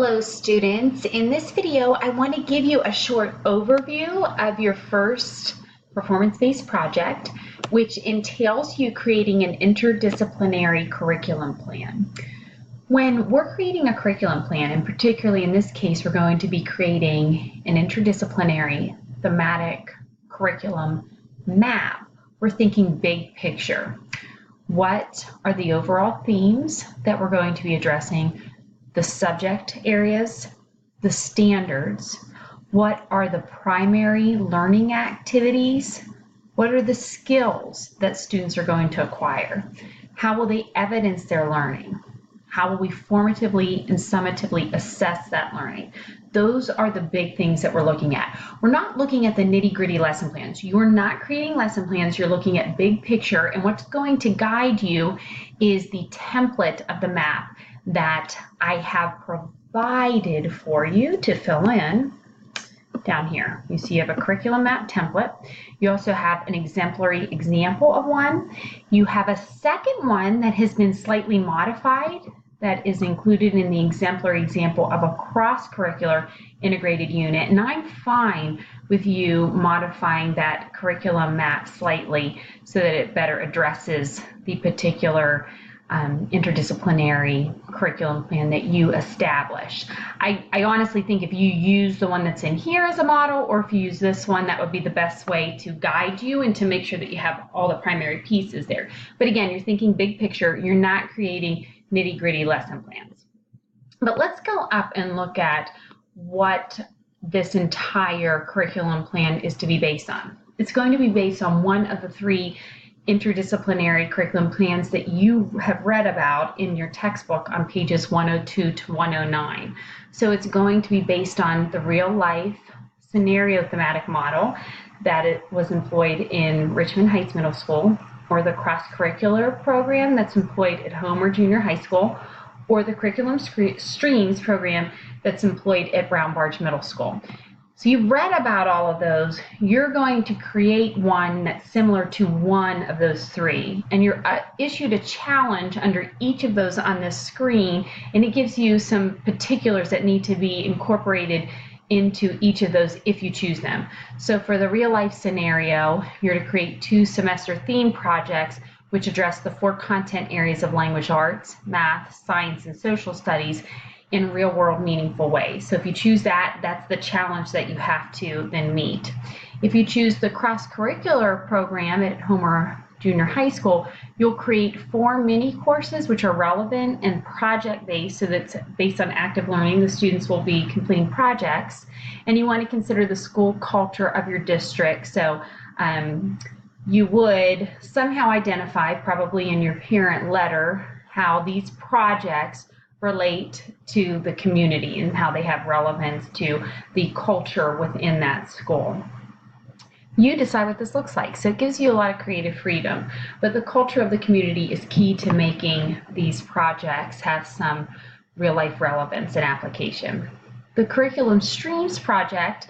Hello students, in this video I want to give you a short overview of your first performance-based project, which entails you creating an interdisciplinary curriculum plan. When we're creating a curriculum plan, and particularly in this case we're going to be creating an interdisciplinary thematic curriculum map, we're thinking big picture. What are the overall themes that we're going to be addressing? The subject areas, the standards, what are the primary learning activities, what are the skills that students are going to acquire, how will they evidence their learning, how will we formatively and summatively assess that learning. Those are the big things that we're looking at. We're not looking at the nitty-gritty lesson plans. You're not creating lesson plans, you're looking at big picture, and what's going to guide you is the template of the map that I have provided for you to fill in down here. You see you have a curriculum map template. You also have an exemplary example of one. You have a second one that has been slightly modified that is included in the exemplary example of a cross-curricular integrated unit. And I'm fine with you modifying that curriculum map slightly so that it better addresses the particular interdisciplinary curriculum plan that you establish. I honestly think if you use the one that's in here as a model, or if you use this one, that would be the best way to guide you and to make sure that you have all the primary pieces there. But again, you're thinking big picture, you're not creating nitty-gritty lesson plans. But let's go up and look at what this entire curriculum plan is to be based on. It's going to be based on one of the three interdisciplinary curriculum plans that you have read about in your textbook on pages 102 to 109. So it's going to be based on the real life scenario thematic model that it was employed in Richmond Heights Middle School, or the cross-curricular program that's employed at Homer Junior High School, or the curriculum streams program that's employed at Brown Barge Middle School. So you've read about all of those. You're going to create one that's similar to one of those three, and you're issued a challenge under each of those on this screen, and it gives you some particulars that need to be incorporated into each of those if you choose them. So for the real life scenario, you're to create 2 semester theme projects which address the 4 content areas of language arts, math, science, and social studies in real world meaningful ways. So if you choose that, that's the challenge that you have to then meet. If you choose the cross-curricular program at Homer Junior High School, you'll create 4 mini courses which are relevant and project-based, so that's based on active learning. The students will be completing projects, and you want to consider the school culture of your district. So you would somehow identify, probably in your parent letter, how these projects relate to the community and how they have relevance to the culture within that school. You decide what this looks like. So it gives you a lot of creative freedom, but the culture of the community is key to making these projects have some real life relevance and application. The curriculum streams project,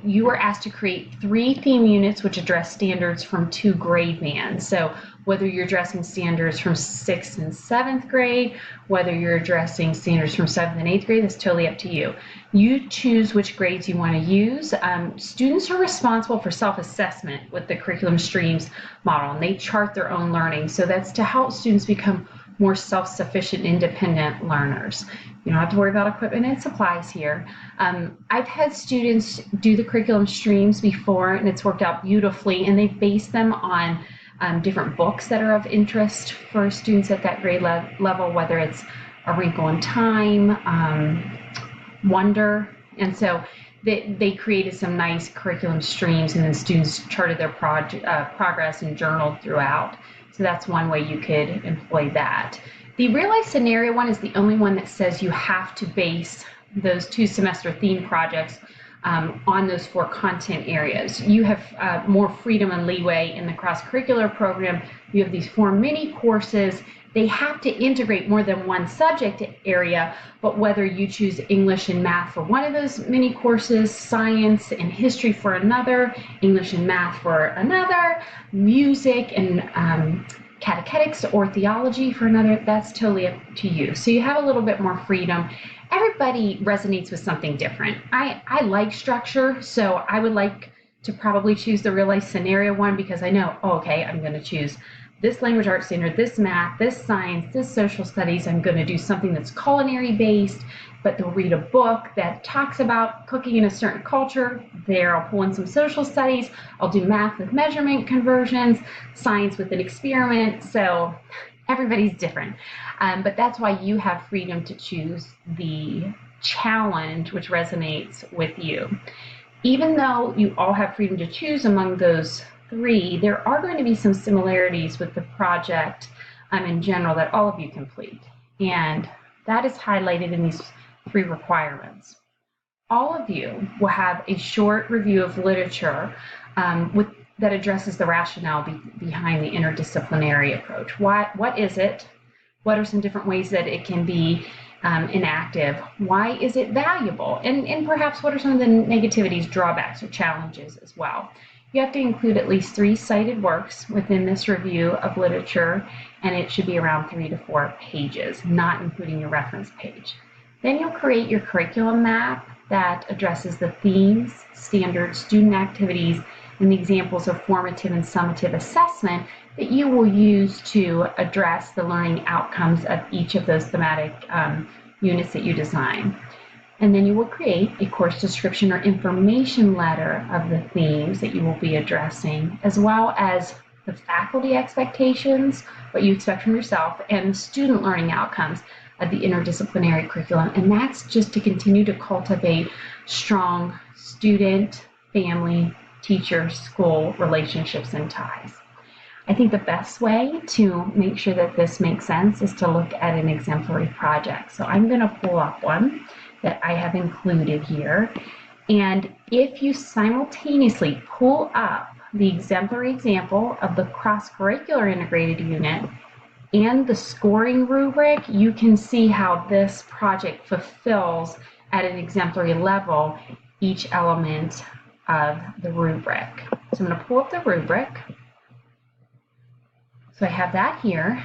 you are asked to create 3 theme units which address standards from 2 grade bands. So whether you're addressing standards from 6th and 7th grade, whether you're addressing standards from 7th and 8th grade, that's totally up to you. You choose which grades you want to use. Students are responsible for self-assessment with the curriculum streams model, and they chart their own learning. So that's to help students become more self-sufficient, independent learners. You don't have to worry about equipment and supplies here. I've had students do the curriculum streams before, and it's worked out beautifully, and they've based them on different books that are of interest for students at that grade level, whether it's A Wrinkle in Time, Wonder, and so they created some nice curriculum streams, and then students charted their progress and journaled throughout. So that's one way you could employ that. The real life scenario one is the only one that says you have to base those 2 semester theme projects on those 4 content areas. You have more freedom and leeway in the cross-curricular program. You have these 4 mini courses. They have to integrate more than one subject area, but whether you choose English and math for one of those mini courses, science and history for another, English and math for another, music and catechetics or theology for another, that's totally up to you. So you have a little bit more freedom, everybody resonates with something different. I like structure, so I would like to probably choose the real life scenario one because I know, oh, okay, I'm going to choose this language arts standard, this math, this science, this social studies. I'm going to do something that's culinary based, but they'll read a book that talks about cooking in a certain culture. There, I'll pull in some social studies. I'll do math with measurement conversions, science with an experiment. So everybody's different. But that's why you have freedom to choose the challenge which resonates with you. Even though you all have freedom to choose among those three, there are going to be some similarities with the project in general that all of you complete. And that is highlighted in these three requirements. All of you will have a short review of literature that addresses the rationale behind the interdisciplinary approach. What is it? What are some different ways that it can be inactive? Why is it valuable? And perhaps what are some of the negativities, drawbacks, or challenges as well? You have to include at least 3 cited works within this review of literature, and it should be around 3 to 4 pages, not including your reference page. Then you'll create your curriculum map that addresses the themes, standards, student activities, and the examples of formative and summative assessment that you will use to address the learning outcomes of each of those thematic units that you design. And then you will create a course description or information letter of the themes that you will be addressing, as well as the faculty expectations, what you expect from yourself, and student learning outcomes of the interdisciplinary curriculum. And that's just to continue to cultivate strong student, family, teacher, school relationships and ties. I think the best way to make sure that this makes sense is to look at an exemplary project. So I'm going to pull up one that I have included here. And if you simultaneously pull up the exemplary example of the cross-curricular integrated unit and the scoring rubric, you can see how this project fulfills at an exemplary level each element of the rubric. So I'm going to pull up the rubric. So I have that here.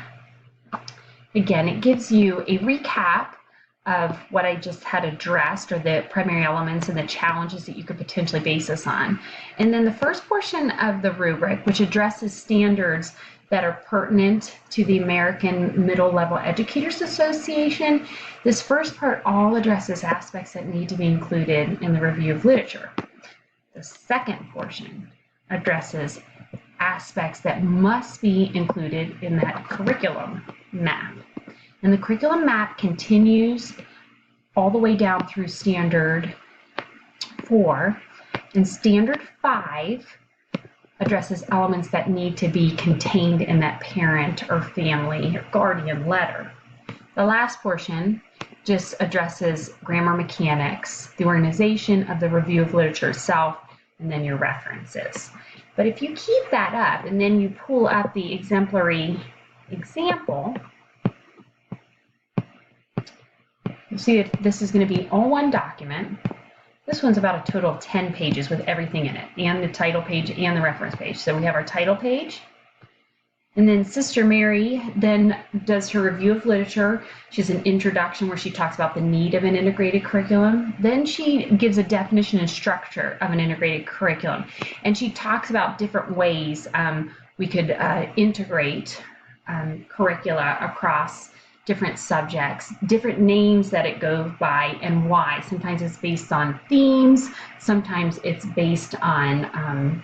Again, it gives you a recap of what I just had addressed, or the primary elements and the challenges that you could potentially base this on. And then the first portion of the rubric, which addresses standards that are pertinent to the American Middle Level Educators Association, this first part all addresses aspects that need to be included in the review of literature. The second portion addresses aspects that must be included in that curriculum map. And the curriculum map continues all the way down through Standard 4. And Standard 5 addresses elements that need to be contained in that parent or family or guardian letter. The last portion just addresses grammar mechanics, the organization of the review of literature itself, and then your references. But if you keep that up and then you pull up the exemplary example, you see that this is going to be all one document. This one's about a total of 10 pages with everything in it, and the title page and the reference page. So we have our title page, and then Sister Mary then does her review of literature. She has an introduction where she talks about the need of an integrated curriculum. Then she gives a definition and structure of an integrated curriculum, and she talks about different ways we could integrate curricula across different subjects, different names that it goes by, and why. Sometimes it's based on themes, sometimes it's based on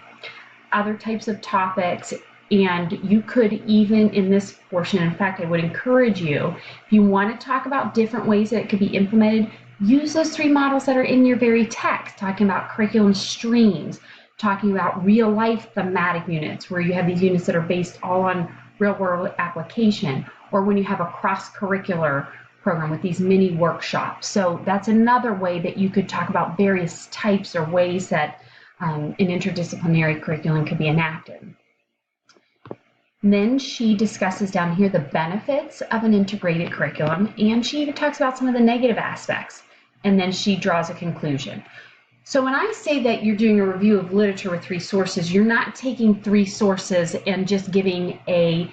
other types of topics, and you could even in this portion, in fact, I would encourage you, if you want to talk about different ways that it could be implemented, use those 3 models that are in your very text, talking about curriculum streams, talking about real life thematic units, where you have these units that are based all on real world application, or when you have a cross-curricular program with these mini workshops. So that's another way that you could talk about various types or ways that an interdisciplinary curriculum could be enacted. And then she discusses down here the benefits of an integrated curriculum, and she even talks about some of the negative aspects, and then she draws a conclusion. So when I say that you're doing a review of literature with 3 sources, you're not taking 3 sources and just giving a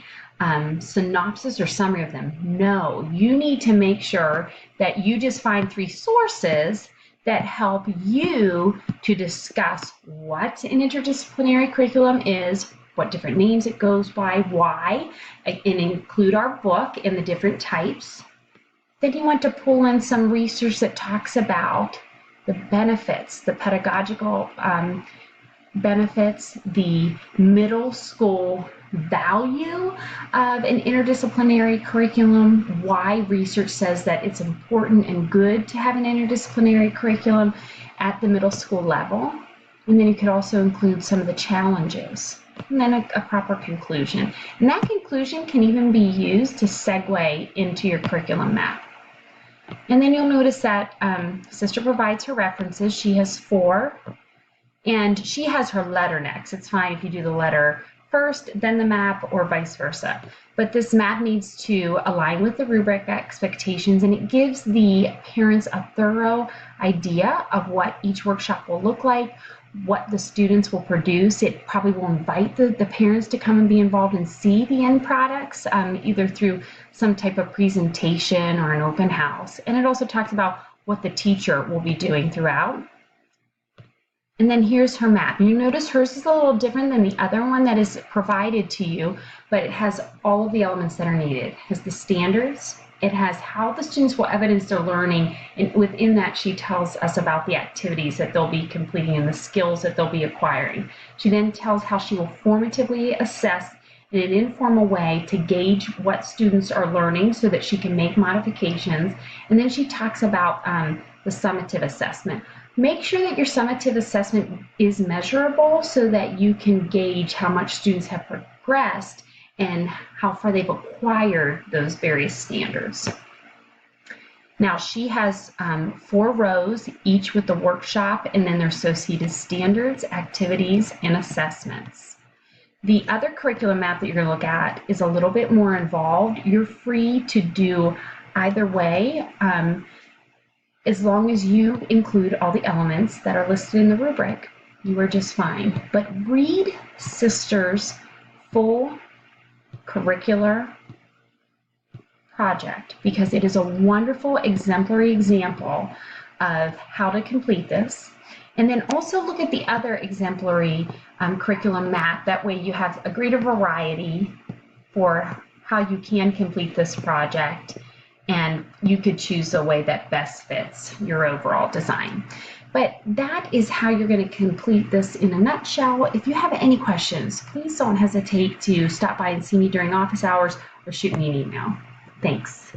synopsis or summary of them. No, you need to make sure that you just find 3 sources that help you to discuss what an interdisciplinary curriculum is, what different names it goes by, why, and include our book and the different types. Then you want to pull in some research that talks about the benefits, the pedagogical benefits, the middle school value of an interdisciplinary curriculum, why research says that it's important and good to have an interdisciplinary curriculum at the middle school level. And then you could also include some of the challenges, and then a proper conclusion. And that conclusion can even be used to segue into your curriculum map. And then you'll notice that Sister provides her references. She has 4, and she has her letter next. It's fine if you do the letter first, then the map, or vice versa. But this map needs to align with the rubric expectations, and it gives the parents a thorough idea of what each workshop will look like, what the students will produce. It probably will invite the parents to come and be involved and see the end products, either through some type of presentation or an open house. And it also talks about what the teacher will be doing throughout. And then here's her map. You notice hers is a little different than the other one that is provided to you, but it has all of the elements that are needed. It has the standards, it has how the students will evidence their learning, and within that she tells us about the activities that they'll be completing and the skills that they'll be acquiring. She then tells how she will formatively assess in an informal way to gauge what students are learning so that she can make modifications. And then she talks about the summative assessment. Make sure that your summative assessment is measurable so that you can gauge how much students have progressed and how far they've acquired those various standards. Now she has 4 rows, each with the workshop and then their associated standards, activities, and assessments. The other curriculum map that you're going to look at is a little bit more involved. You're free to do either way, as long as you include all the elements that are listed in the rubric. You are just fine. But read Sister's full curricular project, because it is a wonderful exemplary example of how to complete this. And then also look at the other exemplary curriculum map. That way you have a greater variety for how you can complete this project, and you could choose a way that best fits your overall design. But that is how you're going to complete this in a nutshell. If you have any questions, please don't hesitate to stop by and see me during office hours or shoot me an email. Thanks.